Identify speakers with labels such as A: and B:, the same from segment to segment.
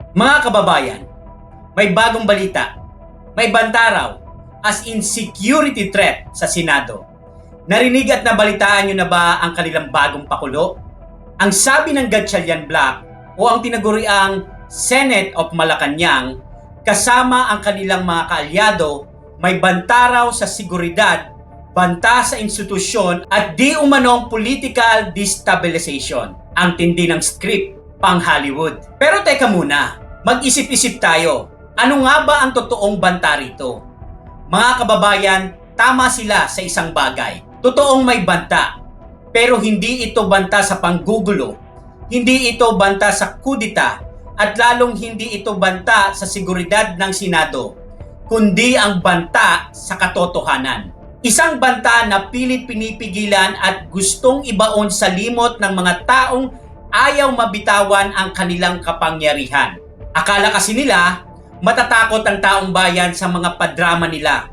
A: Mga kababayan, may bagong balita. May banta raw as in security threat sa Senado. Narinig at nabalitaan nyo na ba ang kanilang bagong pakulo? Ang sabi ng Gatchalian Bloc o ang tinaguriang Senate of Malacanang kasama ang kanilang mga kaalyado, may banta raw sa seguridad, banta sa institusyon at di umanong political destabilization. Ang tindi ng script pang Hollywood. Pero teka muna, mag-isip-isip tayo. Ano nga ba ang totoong banta rito? Mga kababayan, tama sila sa isang bagay. Totoong may banta. Pero hindi ito banta sa panggugulo. Hindi ito banta sa kudita. At lalong hindi ito banta sa seguridad ng Senado. Kundi ang banta sa katotohanan. Isang banta na pilit pinipigilan at gustong ibaon sa limot ng mga taong ayaw mabitawan ang kanilang kapangyarihan. Akala kasi nila, matatakot ang taong bayan sa mga padrama nila.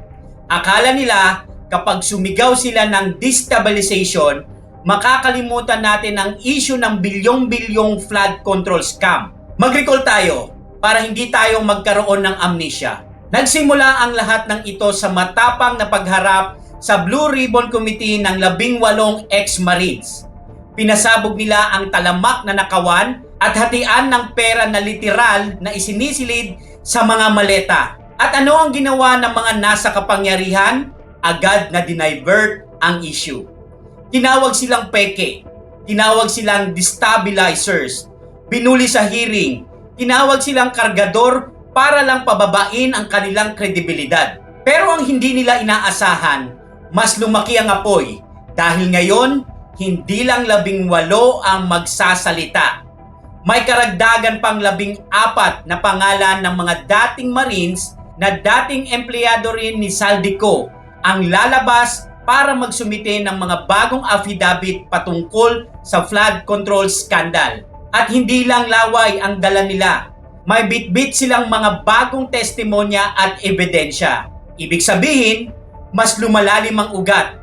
A: Akala nila, kapag sumigaw sila ng destabilization, makakalimutan natin ang issue ng bilyong-bilyong flood control scam. Mag-recall tayo para hindi tayo magkaroon ng amnesia. Nagsimula ang lahat ng ito sa matapang na pagharap sa Blue Ribbon Committee ng 18 ex-Marines. Pinasabog nila ang talamak na nakawan at hatian ng pera na literal na isinisilid sa mga maleta. At ano ang ginawa ng mga nasa kapangyarihan? Agad na dinivert ang issue. Tinawag silang peke, tinawag silang destabilizers, binuli sa hearing, tinawag silang kargador para lang pababain ang kanilang kredibilidad. Pero ang hindi nila inaasahan, mas lumaki ang apoy dahil ngayon, hindi lang 18 ang magsasalita. May karagdagan pang 14 na pangalan ng mga dating Marines na dating empleyado rin ni Saldico ang lalabas para magsumite ng mga bagong affidavit patungkol sa flood control scandal. At hindi lang laway ang dala nila. May bitbit silang mga bagong testimonya at ebidensya. Ibig sabihin, mas lumalalim ang ugat.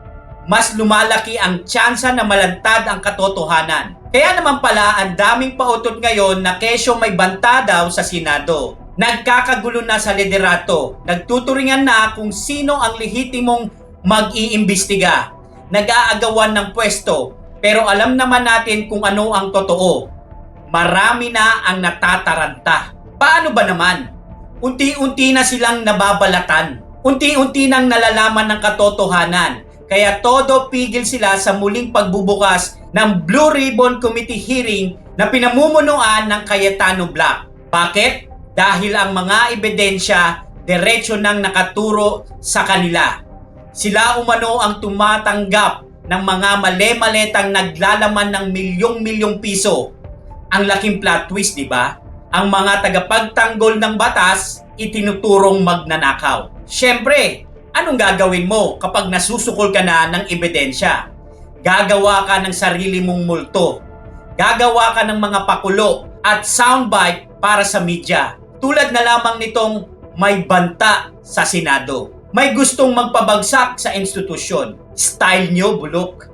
A: Mas lumalaki ang tsansa na malantad ang katotohanan. Kaya naman pala ang daming pautot ngayon na kesyo may banta daw sa Senado. Nagkakagulo na sa liderato. Nagtuturingan na kung sino ang lehitimong mag-iimbestiga. Nag-aagawan ng pwesto. Pero alam naman natin kung ano ang totoo. Marami na ang natataranta. Paano ba naman? Unti-unti na silang nababalatan. Unti-unti nang nalalaman ng katotohanan. Kaya todo pigil sila sa muling pagbubukas ng Blue Ribbon Committee hearing na pinamumunuan ng Cayetano Bloc. Bakit? Dahil ang mga ebidensya diretso nang nakaturo sa kanila. Sila umano ang tumatanggap ng mga male-maletang naglalaman ng milyong-milyong piso. Ang laking plot twist, di ba? Ang mga tagapagtanggol ng batas itinuturong magnanakaw. Siyempre, anong gagawin mo kapag nasusukol ka na ng ebidensya? Gagawa ka ng sarili mong multo. Gagawa ka ng mga pakulo at soundbite para sa media. Tulad na lamang nitong may banta sa Senado. May gustong magpabagsak sa institusyon. Style nyo, bulok.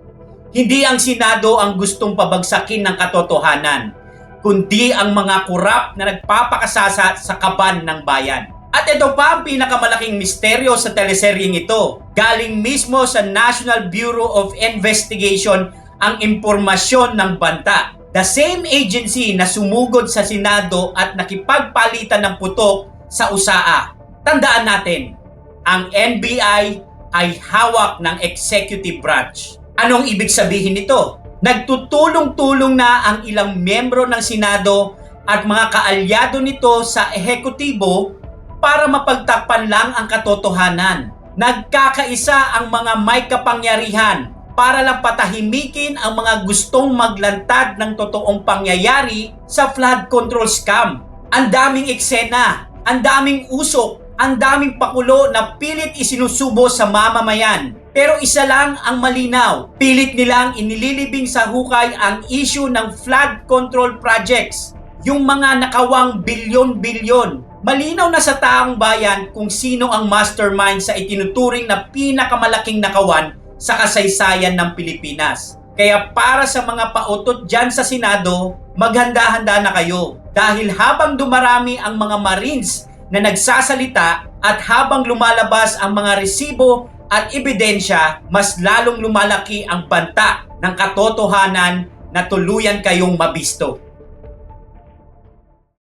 A: Hindi ang Senado ang gustong pabagsakin ng katotohanan, kundi ang mga kurap na nagpapakasasa sa kaban ng bayan. At ito pa ang pinakamalaking misteryo sa teleseryeng ito. Galing mismo sa National Bureau of Investigation ang impormasyon ng banta. The same agency na sumugod sa Senado at nakipagpalitan ng putok sa USAA. Tandaan natin, ang NBI ay hawak ng executive branch. Anong ibig sabihin nito? Nagtutulong-tulong na ang ilang miyembro ng Senado at mga kaalyado nito sa ehekutibo para mapagtakpan lang ang katotohanan. Nagkakaisa ang mga may kapangyarihan para lang patahimikin ang mga gustong maglantad ng totoong pangyayari sa flood control scam. Ang daming eksena, ang daming usok, ang daming pakulo na pilit isinusubo sa mamamayan. Pero isa lang ang malinaw, pilit nilang inililibing sa hukay ang issue ng flood control projects. Yung mga nakawang bilyon-bilyon. Malinaw na sa taong bayan kung sino ang mastermind sa itinuturing na pinakamalaking nakawan sa kasaysayan ng Pilipinas. Kaya para sa mga pautot dyan sa Senado, maghanda-handa na kayo. Dahil habang dumarami ang mga Marines na nagsasalita at habang lumalabas ang mga resibo at ebidensya, mas lalong lumalaki ang banta ng katotohanan na tuluyan kayong mabisto.